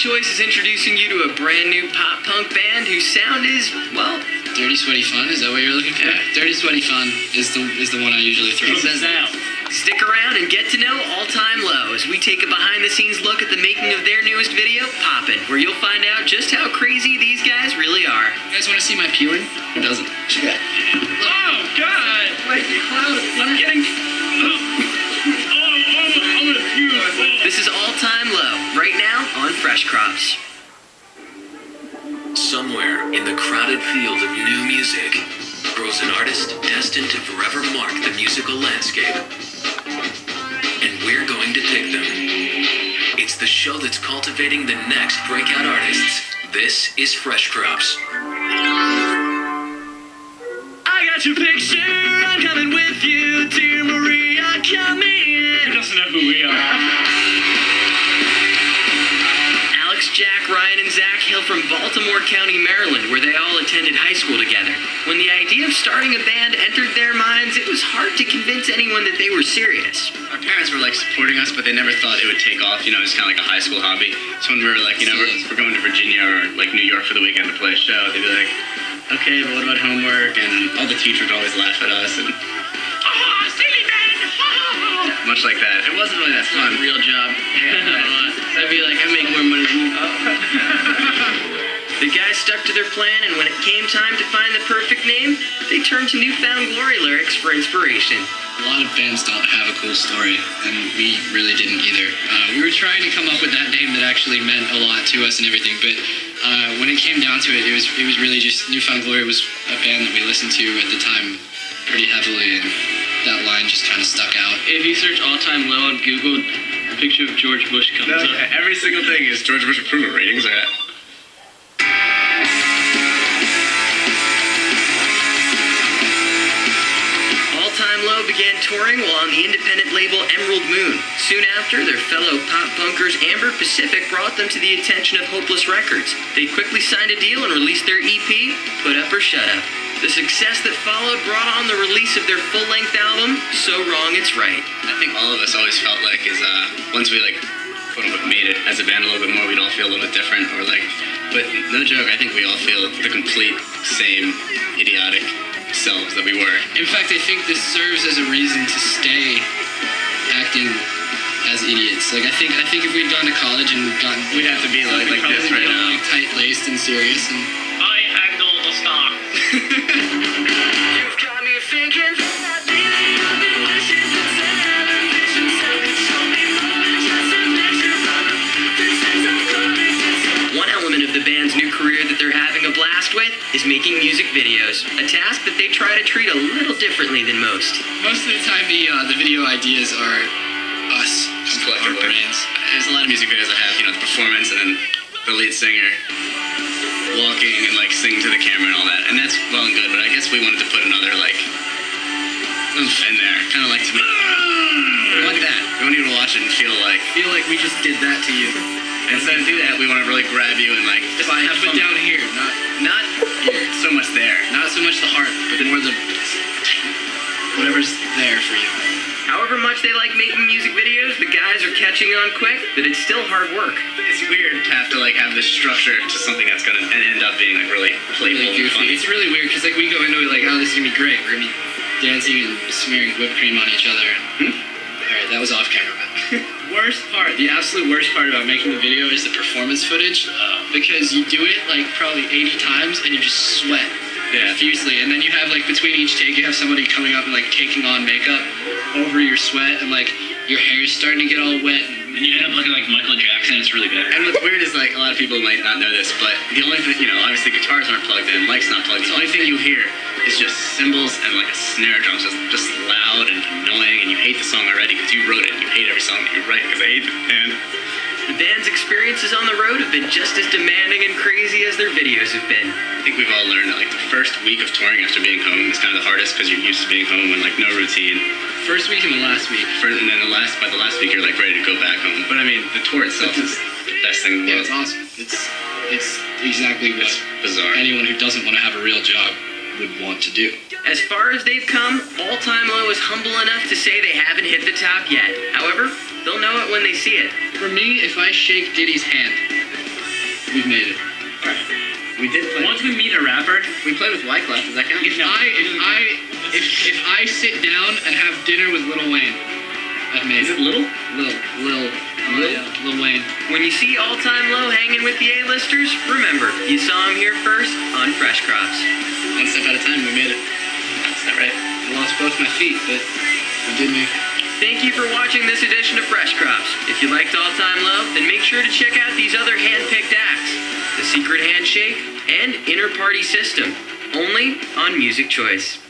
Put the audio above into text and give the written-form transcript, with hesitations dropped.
Choice is introducing you to a brand new pop-punk band whose sound is, well... Dirty Sweaty Fun, is that what you're looking for? Yeah. Dirty Sweaty Fun is the one I usually throw. It says now. Stick around and get to know All Time Low as we take a behind-the-scenes look at the making of their newest video, Poppin', where you'll find out just how crazy these guys really are. You guys want to see my peeling? Who doesn't? Yeah. Oh, God! Wait, Cloud, I'm getting... I'm gonna puke. This is All Time Low, right now on Fresh Crops. Somewhere in the crowded field of new music grows an artist destined to forever mark the musical landscape. And we're going to pick them. It's the show that's cultivating the next breakout artists. This is Fresh Crops. I got your picture, I'm coming with you, dear Maria, come in. Who doesn't know who we are? Alex, Jack, Ryan, and Zach hail from Baltimore County, Maryland, where they all attended high school together. When the idea of starting a band entered their minds, it was hard to convince anyone that they were serious. Our parents were like supporting us, but they never thought it would take off. You know, it's kind of like a high school hobby. So when we were like, you know, we're going to Virginia or like New York for the weekend to play a show, they'd be like, okay, but what about homework? And all the teachers would always laugh at us and Silly man! much like that. It wasn't really that fun. Real job. I'd be like, I make more money than you. The guys stuck to their plan, and when it came time to find the perfect name, they turned to New Found Glory lyrics for inspiration. A lot of bands don't have a cool story, and we really didn't either. We were trying to come up with that name that actually meant a lot to us and everything, but when it came down to it, it was really just New Found Glory was a band that we listened to at the time pretty heavily, and that line just kind of stuck out. If you search All Time Low on Google, a picture of George Bush comes up. Every single thing is George Bush approval ratings. All Time Low began touring while on the independent label Emerald Moon. Soon after, their fellow pop punkers Amber Pacific brought them to the attention of Hopeless Records. They quickly signed a deal and released their EP, Put Up or Shut Up. The success that followed brought on the release of their full-length album, So Wrong It's Right. I think all of us always felt like once we like quote unquote made it as a band a little bit more, we'd all feel a little bit different or like, but no joke, I think we all feel the complete same idiotic selves that we were. In fact, I think this serves as a reason to stay acting as idiots. Like I think if we'd gone to college and gotten, We'd have to be like this right now. like tight-laced and serious and. I handle the stock. You've got me thinking that one element of the band's new career that they're having a blast with is making music videos, a task that they try to treat a little differently than most. Most of the time, the video ideas are us, Just our collectively. brains. There's a lot of music videos that have, you know, the performance and then the lead singer walking and like singing to the camera and all that. And that's well and good, but I guess we wanted to put another like oomph in there. Kind of like to we want that. We want you to watch it and feel like we just did that to you. and instead of do that, we want to really grab you and like just Have have it fun. down here, not here. So much there. Not so much the heart, but more the whatever's there for you. However much they like making music videos, the guys are catching on quick that it's still hard work. It's weird to have to like have this structure to something that's gonna end up being like really playful Really and fun. goofy. It's really weird because like we go into it like, oh, this is gonna be great. We're gonna be dancing and smearing whipped cream on each other. All right, that was off camera. The absolute worst part about making the video is the performance footage because you do it like probably 80 times and you just sweat profusely, and then you have like between each take you have somebody coming up and like taking on makeup over your sweat, and like your hair's starting to get all wet. And you end up looking like Michael Jackson. It's really bad. And what's weird is like a lot of people might not know this, but the only thing, you know, obviously guitars aren't plugged in, mic's not plugged in. The only thing you hear is just cymbals and like a snare drum, just loud and annoying, and you hate the song already because you wrote it. You hate every song that you write because I hate the band. The band's experiences on the road have been just as demanding and crazy as their videos have been. I think we've all learned that like the first week of touring after being home is kind of the hardest because you're used to being home and like no routine. First week and the last week. And then by the last week you're like ready to go back home. But I mean, the tour itself is the best thing in the Yeah, world. it's awesome. It's exactly what It's bizarre. anyone who doesn't want to have a real job would want to do. As far as they've come, All Time Low is humble enough to say they haven't hit the top yet. However, they'll know it when they see it. For me, if I shake Diddy's hand, we've made it. Alright. We did play. Once we meet a rapper, We played with Wyclef. Does that count? If I sit down and have dinner with Lil Wayne, I've made Is it. it little? Lil Wayne. When you see All Time Low hanging with the A-listers, remember, you saw him here first on Fresh Crops. One step at a time. We made it. Is that right? I lost both my feet, but we did make it. Thank you for watching this edition of Fresh Crops. If you liked All Time Low, then make sure to check out these other hand-picked acts, The Secret Handshake and Inner Party System, only on Music Choice.